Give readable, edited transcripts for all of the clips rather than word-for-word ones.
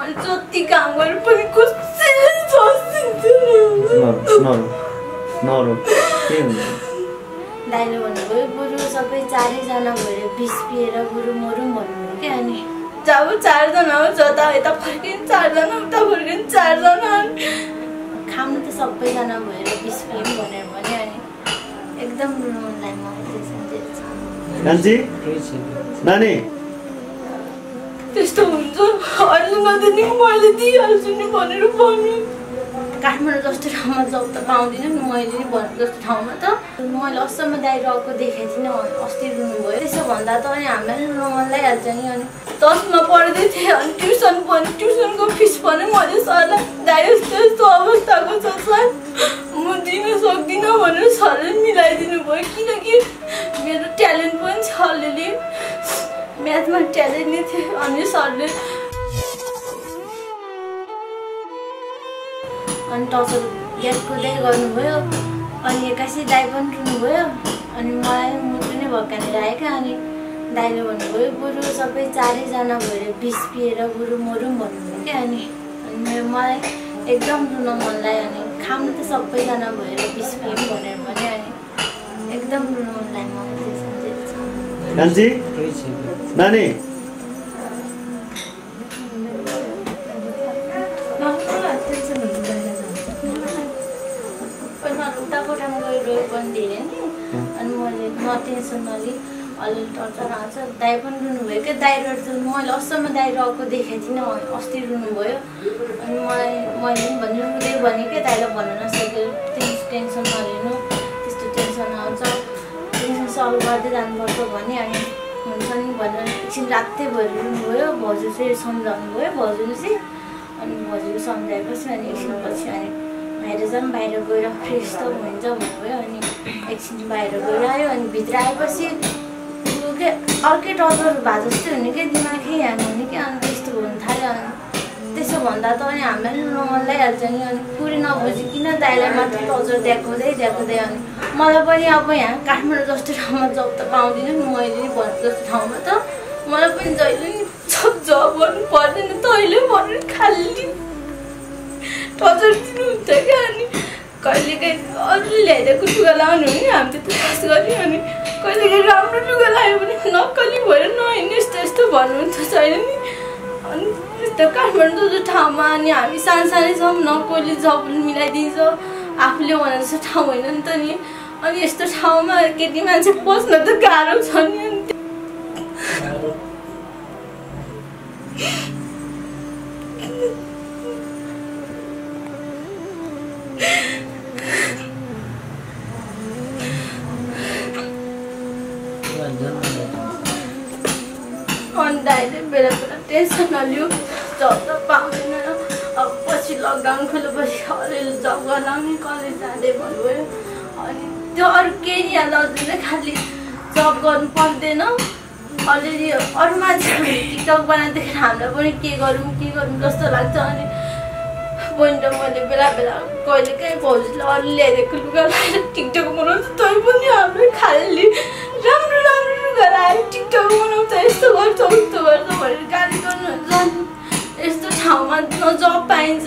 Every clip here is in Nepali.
जति काम गरेर पनि कसैले दाइले भन्नुभयो बरु सबै चारैजना भएर बिस पिएर बरु मरौँ भन्नुभयो क्या। अनि जब चारजना हो जता यता फर्किन् चारजना उता फर्किन् चारजना खानु त सबैजना भएर बिस पिएम भनेर भने। अनि एकदम रुनु मन लाग्यो मलाई नानी त्यस्तो हुन्छ अर्जुनले नि मैले दिइहाल्छु नि भनेर भन्यो। काठमाडौँ जस्तो ठाउँमा जब त पाउँदिनँ नि मैले नि भने जस्तो ठाउँमा त मैले असम्म दाइ रहेको देखेको थिइनँ। अस्ति रुनुभयो त्यसो भन्दा त अनि हामीलाई रुनु मन लागिहाल्छ नि। अनि 10मा पढ्दै थिएँ अनि ट्युसनको फिस पनि मैले सरलाई दाइ यस्तो यस्तो अवस्थाको छ सर म दिन सक्दिनँ भनेर सरले मिलाइदिनु भयो। किनकि मेरो ट्यालेन्ट पनि छ अलिअलि म्याथमा ट्यालेन्ट नै थियो। अनि सरले अनि टचर याद कुदै गर्नुभयो। अनि एक्कासी दाइ पनि रुनुभयो। अनि मलाई मुटु नै भक्कानेर आयो क्या। अनि दाइले भन्नुभयो बरु सबै चारैजना भएर बिस पिएर बरु मरौँ भन्नुभयो क्या। अनि मलाई एकदम रुन मन लाग्यो। अनि खानु त सबैजना भएर बिस पिएम भनेर भने। अनि एकदम रुन मन लाग्यो मलाई नानी उता कोठामा गएर पनि धेरै नि। अनि मैले नटेन्सन नलिई अलिअलि टर्चर आउँछ। दाइ पनि रुनुभयो क्या। दाइ मैले असम्म दाइ रहेको देखेको थिइनँ अस्ति रुनुभयो। अनि मैले पनि भन्नु रुँदै भने क्या दाइलाई भन्नु नसक्यो टेन्सन नलिनु त्यस्तो टेन्सन आउँछ टेन्सन सल्भ गर्दै जानुपर्छ भने। अनि हुन्छ नि भनेर एकछिन रातै भएर रुनुभयो। भाउजू चाहिँ सम्झाउनु भयो भाउजूले चाहिँ। अनि भाउजूले सम्झाएपछि अनि एकछिनपछि अनि बाहिर जाऊँ बाहिर गएर फ्रेस त हुन्छ भन्नुभयो। अनि एकछिन बाहिर गएर आयो। अनि भित्र आएपछि के अर्कै टचर भए जस्तै हुने क्या दिमागै ह्याङ हुने क्या। अनि त्यस्तो हुन थाल्यो। अनि त्यसो भन्दा त अनि हामीलाई रुन मन लागिहाल्छ नि। अनि पुरै नबुझिकन दाइलाई मात्र टचर दिएकोदै। अनि मलाई पनि अब यहाँ काठमाडौँ जस्तो ठाउँमा जब त पाउँदिनँ नि मैले नि भने जस्तो ठाउँमा त मलाई पनि जहिले नि जब गर्नु पर्दैन तैँले भनेर खालि टचर दिनुहुन्छ क्या। अनि कहिलेकाहीँ अरूले ल्याइदिएको लुगा लाउनु नि हामीले त खास गऱ्यो। अनि कहिलेकाहीँ राम्रो लुगा लगायो भने नक्कली भएर नहिँड्ने यस्तो यस्तो भन्नुहुन्छ छैन नि। अनि त्यस्तो काठमाडौँ जस्तो ठाउँमा अनि हामी सानै छौँ न कोहीले जब मिलाइदिन्छ आफूले भने जस्तो ठाउँ होइन नि त नि। अनि यस्तो ठाउँमा केटी मान्छे पस्न त गाह्रो छ नि। अनि दाइले बेला टेन्सन नलियो जब त पाउँदैन। अब पछि लकडाउन खोलेपछि अलिअलि जब गर्न आउने कलेज जाँदै भन्नुभयो। अनि त्यो अरू केही याद आउँदैन खालि जब गर्नु पर्दैन। अलिअलि अरू मान्छेहरू टिकटक बनाइदिएर हामीलाई पनि के गरौँ जस्तो लाग्छ। अनि बहिनी मैले बेला कहिलेकाहीँ भाउजूले अरू ल्याइदिएको लुगा लगाएर टिकटक बनाउँछ तै पनि हाम्रो खालि राम्रो लुगा लगाएर टिकटक बनाउँछ यस्तो गर्छ उस्तो गर्छ भनेर गाली गर्नुहुन्छ। यस्तो ठाउँमा न जब पाइन्छ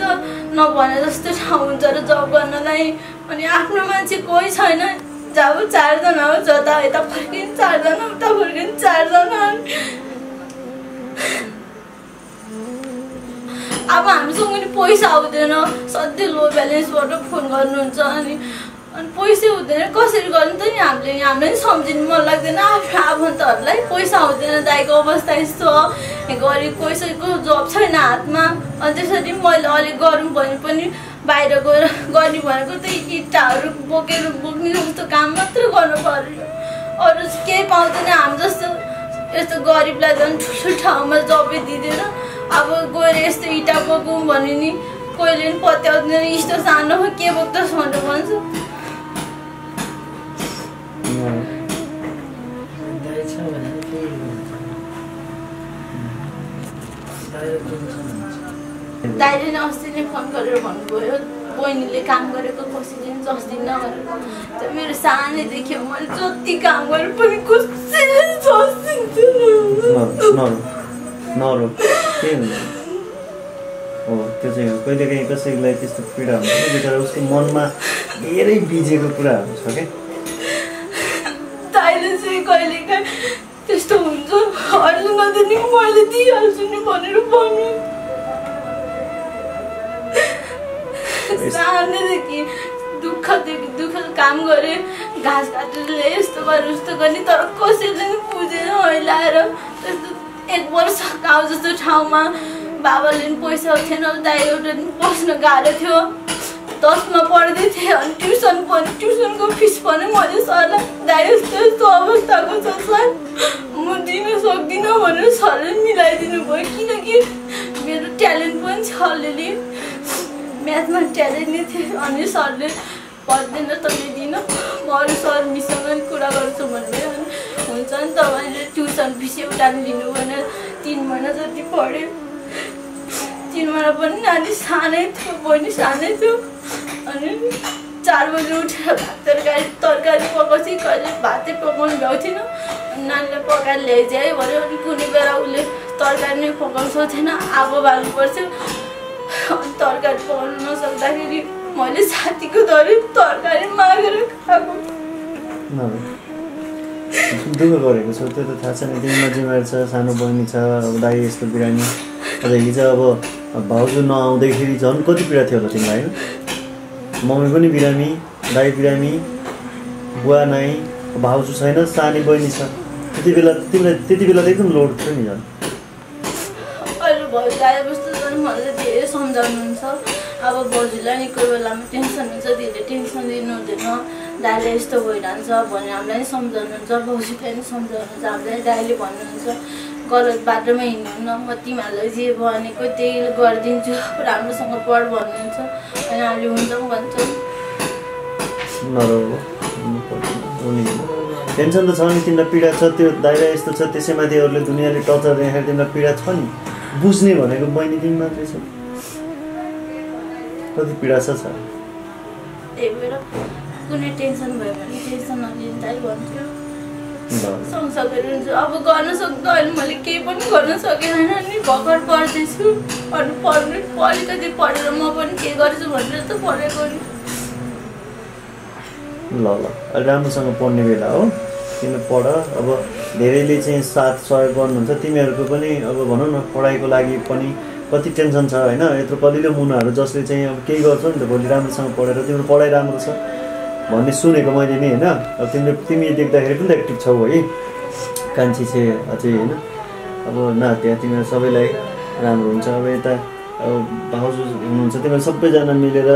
न भने जस्तो ठाउँ हुन्छ र जब गर्नलाई। अनि आफ्नो मान्छे कोही छैन जब चारजना हो जता यता फर्किन् चारजना उता फर्किन् चारजना। अब हामीसँग नि पैसा हुँदैन सधैँ लो ब्यालेन्सबाट फोन गर्नुहुन्छ। अनि पैसा हुँदैन कसरी गर्नु त नि हामीलाई नि सम्झिनु मन लाग्दैन आफ्नो आफन्तहरूलाई। पैसा हुँदैन दाइको अवस्था यस्तो गरिब पैसाको जब छैन हातमा। अनि त्यसरी मैले अलिक गरौँ भने पनि बाहिर गएर गर्ने भनेको त्यही इँटाहरू बोक्ने जस्तो काम मात्र गर्नु पर्यो अरू केही पाउँदैन। हामी जस्तो यस्तो गरिबलाई झन् ठुलो ठाउँमा जबै दिँदैन। अब गएर यस्तो इँटा बोकौँ भने नि कोहीले पनि पत्याउँदैन यस्तो सानो के बोक्दछ भनेर भन्छ। दाइले नै अस्ति नै फोन गरेर भन्नुभयो बहिनीले काम गरेको कसैले पनि जस्दिनँ भनेर। त्यो मेरो सानैदेखि मैले जति काम गरेर पनि कसैले जस्दिन्थेन। हो त्यो चाहिँ हो कहिलेकाहीँ कसैलाई त्यस्तो पीडा हुन्छ बिचरा उसको मनमा धेरै बिजेको कुराहरू छ क्या दाइले चाहिँ कहिलेकाहीँ त्यस्तो हुन्छ अरूले नदिने मैले दिइहाल्छु नि भनेर भन्नु सानैदेखि दुःख काम गरेँ घाँस काटेर यस्तो गरेर उस्तो गर्ने तर कसैले पनि बुझेन अहिले आएर त्यस्तो 1 वर्ष गाउँ जस्तो ठाउँमा बाबाले पनि पैसा थिएन दाइ एउटा बस्न गाह्रो थियो 10मा पढ्दै थिएँ अनि ट्युसनको फिस पनि मैले सरलाई दाइ यस्तो यस्तो अवस्थाको छ सर म दिन सक्दिनँ भनेर सरले मिलाइदिनु भयो किनकि मेरो ट्यालेन्ट पनि छ अलिअलि म्याथमा ट्यालेन्ट नै थियो अनि सरले पढ्दैन तैँले दिन म अरू सर मिसँग कुरा गर्छु भन्दै अनि हुन्छ नि तपाईँले ट्युसन फिस एउटा लिनु भनेर 3 महिना जति पढ्यो 3 महिना पनि नानी सानै थियो बहिनी सानै थियो अनि 4 बजी उठेर भात तरकारी पकाउँछु कहिले भातै पकाउनु भ्याएको थिएन नानीले पकाएर ल्याइदिए भन्यो अनि कुनै बेला उसले तरकारी नै पकाउँछ थिएन आगो बाल्नु पर्थ्यो अनि तरकारी पकाउनु नसक्दाखेरि मैले साथीको दरी तरकारी मागेर खाएको दुःख गरेको छौ त्यो त थाहा छ नि तिमीमा जिम्मेवारी छ सानो बहिनी छ अब दाइ यस्तो बिरामी अझ हिजो अब भाउजू नआउँदैखेरि झन् कति पीडा थियो होला तिमीलाई होइन मम्मी पनि बिरामी दाइ बिरामी बुवा नाइ भाउजू छैन सानी बहिनी छ त्यति बेला तिमीलाई त्यति बेला त एकदम लोड थियो नि झन् अहिले भाउजू आएपछि त मलाई धेरै सम्झाउनुहुन्छ अब भाउजूलाई नि कोही बेलामा टेन्सन हुन्छ धेरै टेन्सन दिनु हुँदैन दाइले यस्तो भइरहन्छ भनेर हामीलाई नि सम्झाउनुहुन्छ भाउजूलाई नि सम्झाउनुहुन्छ हामीलाई दाइले भन्नुहुन्छ गलत बाटोमा हिँड्नुहुन्न म तिमीहरूलाई जे भनेको त्यही गरिदिन्छु राम्रोसँग पढ भन्नुहुन्छ अनि हामीले हुन्छ भन्छौँ टेन्सन त छ नि तिमीलाई पीडा छ त्यो दाइरा यस्तो छ त्यसैमाथि अरूले दुनियाँले टर्चर देखाएर तिमीलाई पीडा छ नि बुझ्ने भनेको बहिनी तिमी मात्रै छ कति पीडा छ त्यही भएर कुनै टेन्सन भयो भने टेन्सन नलिनु दाइ भन्थ्यो सँगसँगै हुन्छु अब गर्न सक्दा अहिले मैले केही पनि गर्न सकेन नि भर्खर पढ्दैछु अनि पढ्नु अलिकति पढेर म पनि के गर्छु भनेर त पढेको नि ल राम्रोसँग पढ्ने बेला हो तिमी पढ अब धेरैले चाहिँ साथ सहयोग गर्नुहुन्छ तिमीहरूको पनि अब भनौँ न पढाइको लागि पनि कति टेन्सन छ होइन यत्रो कलिलो मुनाहरू जसले चाहिँ अब केही गर्छ नि त भोलि राम्रोसँग पढेर तिम्रो पढाइ राम्रो छ भन्ने सुनेको मैले नि होइन अब तिमी देख्दाखेरि पनि त एक्टिभ छौ है कान्छी चाहिँ अझै होइन अब नातिया तिमीहरू सबैलाई राम्रो हुन्छ अब यता अब भाउजू हुनुहुन्छ तिमीहरू सबैजना मिलेर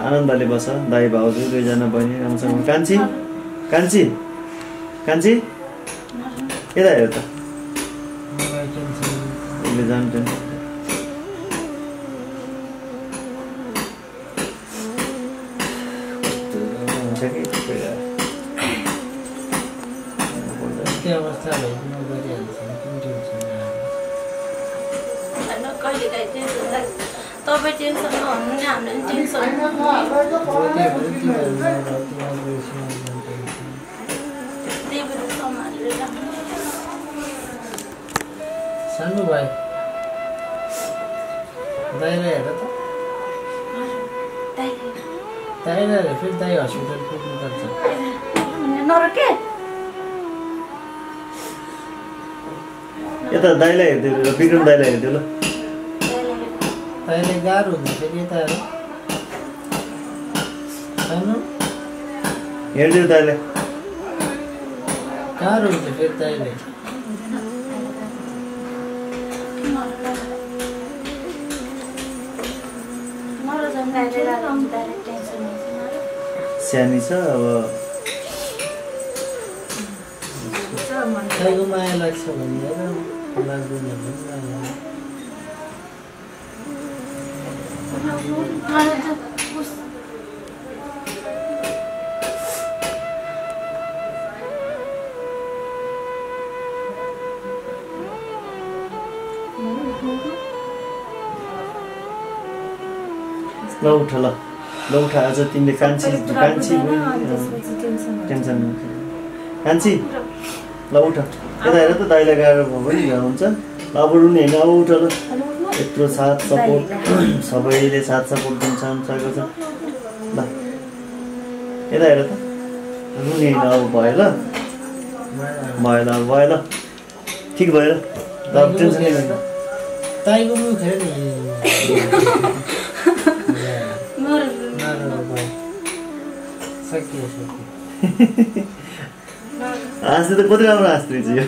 आनन्दले बस दाइ भाउजू दुईजना बहिनी राम्रोसँग कान्छी कान्छी कान्छी यता हेर त उसले जान्छन् अवस्था भइदिनु गरिहाल्छ तपाईँ टेन्सन नहुनु नि हामीलाई पनि टेन्सन त्यही भएर सम्हालेर राख्नु सानो भाइ दाइलाई हेर त दाइलाई फेरि दाइ हस्पिटल पुग्नु पर्छ नरोके यता दाइलाई हेरिदियो विक्रम दाइलाई हेरिदियो ल दाइलाई गाह्रो हुन्छ फेरि यता हेर हेरिदियो दाइलाई गाह्रो हुन्छ फेरि दाइलाई सानी छ अब दाइको माया लाग्छ भने हेर लाग्दैन भने ल उठ ल उठ आज तिमीले कान्छी टेन्सन कान्छी ल उठ यता हेर त दाइलाई गाह्रो भयो नि हुन्छ अब रुने होइन अब उठ ल यत्रो साथ सपोर्ट सबैले साथ सपोर्ट दिन्छन् सकेको छ ल यता हेर त रुने होइन अब भयो ल भयो ल ठिक भयो ल टेन्सन लिनु ताईको मुख हेर नि सकियो हाँस्दै त कति राम्रो हाँस्दै रहेछ यो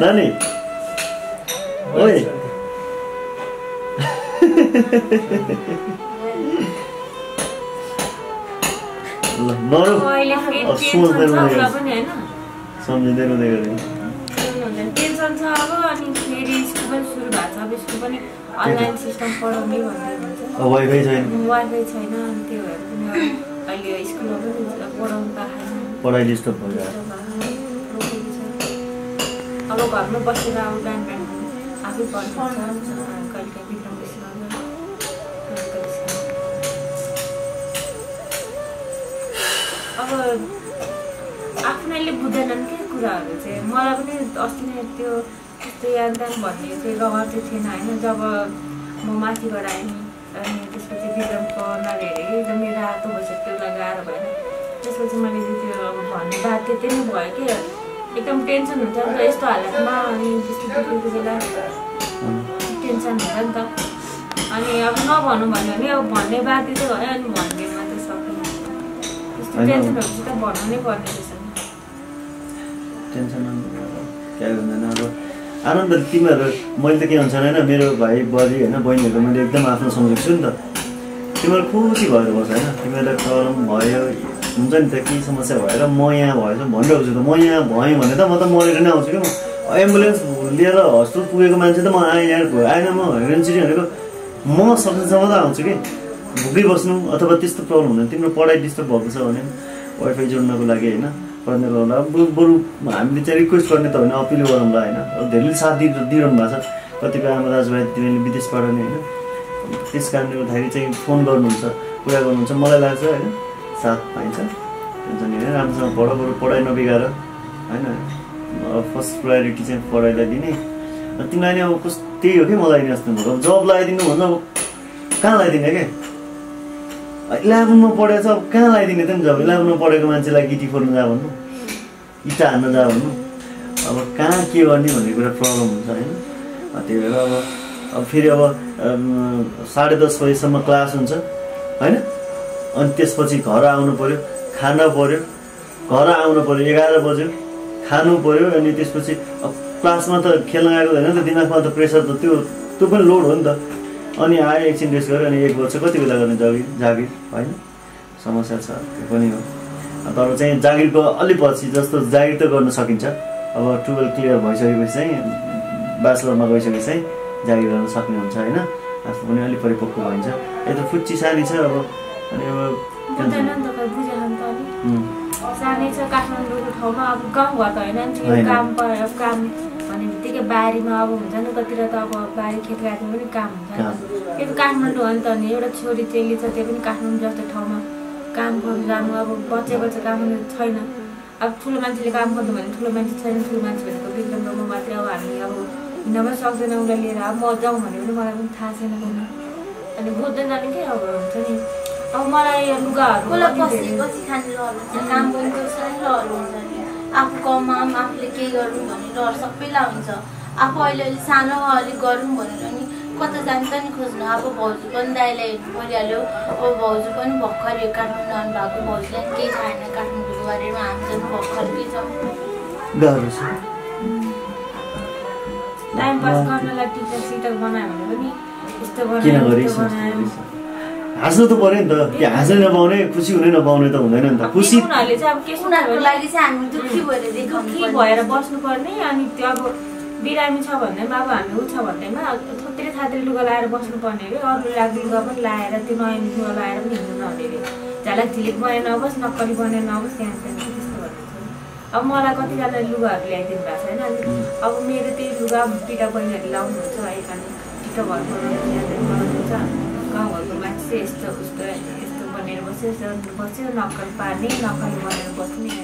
नानी ओइ ल नरो सम्झिँदै रुँदै गरेँ टेन्सन छ अब अनि फेरि स्कुल पनि सुरु भएको छ अब स्कुल पनि अनलाइन सिस्टम पढाउने भन्दै भन्छ वाइफाई छैन वाइफाई छैन अनि त्यो भएर पनि अहिले स्कुलमा पनि पढाउनु पाएन पढाइ डिस्टर्ब भयो अब घरमा बसेर अब बिहान बिहान आफै पढ्छ कहिले बिग्रम बेसी अब आफ्नैले बुझ्दैनन् के कुराहरू चाहिँ मलाई पनि अस्ति नै त्यो त्यस्तो याददान भन्ने चाहिँ रहर चाहिँ थिएन होइन जब म माथिबाट आएँ नि अनि त्यसपछि विक्रमको अनुहार हेरेँ एकदमै रातो भइसक्यो उसलाई गाह्रो भएन त्यसपछि मैले त्यो अब भन्ने बात त्यति नै भयो कि एकदम टेन्सन हुन्छ नि त यस्तो हालतमा अनि त्यस्तो दुखेको बेला टेन्सन हुन्छ नि त अनि अब नभनौँ भन्यो भने अब भन्ने बाध्य चाहिँ भयो अनि भन्दैमा चाहिँ सकिन्छ त्यस्तो टेन्सनहरू चाहिँ त भन्नु नै पर्ने रहेछ टेन्सन क्या हुँदैन अब आनन्द तिमीहरू मैले त के हुन्छ होइन मेरो भाइ बुहारी होइन बहिनीहरू मैले एकदम आफ्नो सम्झेको छु नि त तिमीहरू खुसी भएर बस्छ होइन तिमीहरूलाई प्रब्लम भयो हुन्छ नि त केही समस्या भएर म यहाँ भएछ भनिरहेको छु त म यहाँ भएँ भने त म त मरेर नै आउँछु कि म एम्बुलेन्स लिएर हस्पिटल पुगेको मान्छे त म आएन म हेरेन्सिटी भनेको म सक्नेसम्म त आउँछु कि भुकै बस्नु अथवा त्यस्तो प्रब्लम हुँदैन तिम्रो पढाइ डिस्टर्ब भएको छ भने वाइफाई जोड्नको लागि होइन पढ्ने होला बरु हामीले चाहिँ रिक्वेस्ट गर्ने त होइन अपिल गरौँला होइन अब धेरैले साथ दिइरहनु भएको छ कतिपय आमा दाजुभाइ तिमीले विदेशबाट नै होइन त्यस कारणले गर्दाखेरि चाहिँ फोन गर्नुहुन्छ कुरा गर्नुहुन्छ मलाई लाग्छ होइन साथ पाइन्छ टेन्सन लिएर राम्रोसँग पढ बरु पढाइ नबिगाएर होइन फर्स्ट प्रायोरिटी चाहिँ पढाइलाई दिने तिमीलाई नै अब त्यही हो कि मलाई नि जस्तो अब जब लगाइदिनु भन्दा अब कहाँ लगाइदिने क्या 11मा पढेको छ अब कहाँ लगाइदिने त नि जब 11मा पढेको मान्छेलाई गिटी फोर्नु जा भन्नु इटा हान्न जा भन्नु अब कहाँ के गर्ने भन्ने कुरा प्रब्लम हुन्छ होइन त्यही भएर अब फेरि अब 10:30 बजीसम्म क्लास हुन्छ होइन अनि त्यसपछि घर आउनु पर्यो खाना पर्यो घर आउनु पर्यो 11 बज्यो खानु पर्यो अनि त्यसपछि अब क्लासमा त खेल्न आएको होइन त दिमागमा त प्रेसर त त्यो पनि लोड हो नि त अनि आयो एकछिन रेस्ट गऱ्यो अनि 1 वर्ष कति बेला गर्ने जागिर होइन समस्या छ त्यो पनि हो तर चाहिँ जागिरको अलि पछि जस्तो जागिर त गर्न सकिन्छ अब 12 क्लियर भइसकेपछि चाहिँ ब्याचलरमा गइसकेपछि चाहिँ जागिर गर्न सक्ने हुन्छ होइन आफू पनि अलिक परिपक्व भइन्छ यता फुच्ची सानी छ अब अनि अब सानै छ काठमाडौँको ठाउँमा अब गाउँघर त होइन काम भन्ने बित्तिकै बारीमा अब हुन्छ नि कतिर त अब बारी खेतखातीमा पनि काम हुन्छ त्यो त काठमाडौँ हो नि त अनि एउटा छोरी चेली छ त्यो पनि काठमाडौँ जस्तो ठाउँमा काम गर्नु जानु अब बच्चा काम छैन अब ठुलो मान्छेले काम गर्नु भने ठुलो मान्छे छैन ठुलो मान्छे भनेको विक्रम र म मात्रै अब हामी अब हिँड्न सक्दैन उसलाई लिएर अब म जाउँ भने पनि मलाई पनि थाहा छैन अनि बुझ्दैन नि के अब हुन्छ नि अब मलाई लुगाहरू काम गर्नु रहर हुन्छ नि आफू कमाम आफूले के गरौँ भन्ने रहर सबैलाई हुन्छ आफू अहिले अलिक सानो अलिक गरौँ भनेर नि कता जान्छ नि खोज्नु अब भाउजू पनि दाइलाई हेर्नु परिहाल्यो अब भाउजू पनि भर्खर काठमाडौँ आउनु भएको भाउजूलाई केही छैन काठमाडौँको बारेमा हामी चाहिँ भर्खर के छ टाइम पास गर्नलाई टिकटक बनायो भने पनि यस्तो बनायो हाँस्नु त पर्यो नि त त्यो हाँस्नै नपाउने खुसी हुनै नपाउने त हुँदैन नि त खुसी उनीहरूले चाहिँ अब के उनीहरूको लागि चाहिँ हामी दुःखी भएर बस्नुपर्ने अनि त्यो अब बिरामी छ भन्दै अब हामी उ छ भन्दैमा थोत्रे लुगा लाएर बस्नुपर्ने अरे अरू लाग्दो लुगा पनि लाएर त्यो नयाँ लुगा लाएर पनि हिँड्नु नहुने अरे झ्यालक झिलिक बनाएर नबस् नक्कली बनाएर नबस् त्यहाँ त्यस्तो भन्नु अब मलाई कतिजनाले लुगाहरू ल्याइदिनु भएको छैन अनि अब मेरो त्यही लुगा पिटा बहिनीहरूले लाउनुहुन्छ है अनि टिका घरको बनाउनुहुन्छ गाउँघरको मान्छे चाहिँ यस्तो उस्तो बनेर बस्यो नक्कल पार्ने नक्कली बनाएर बस्ने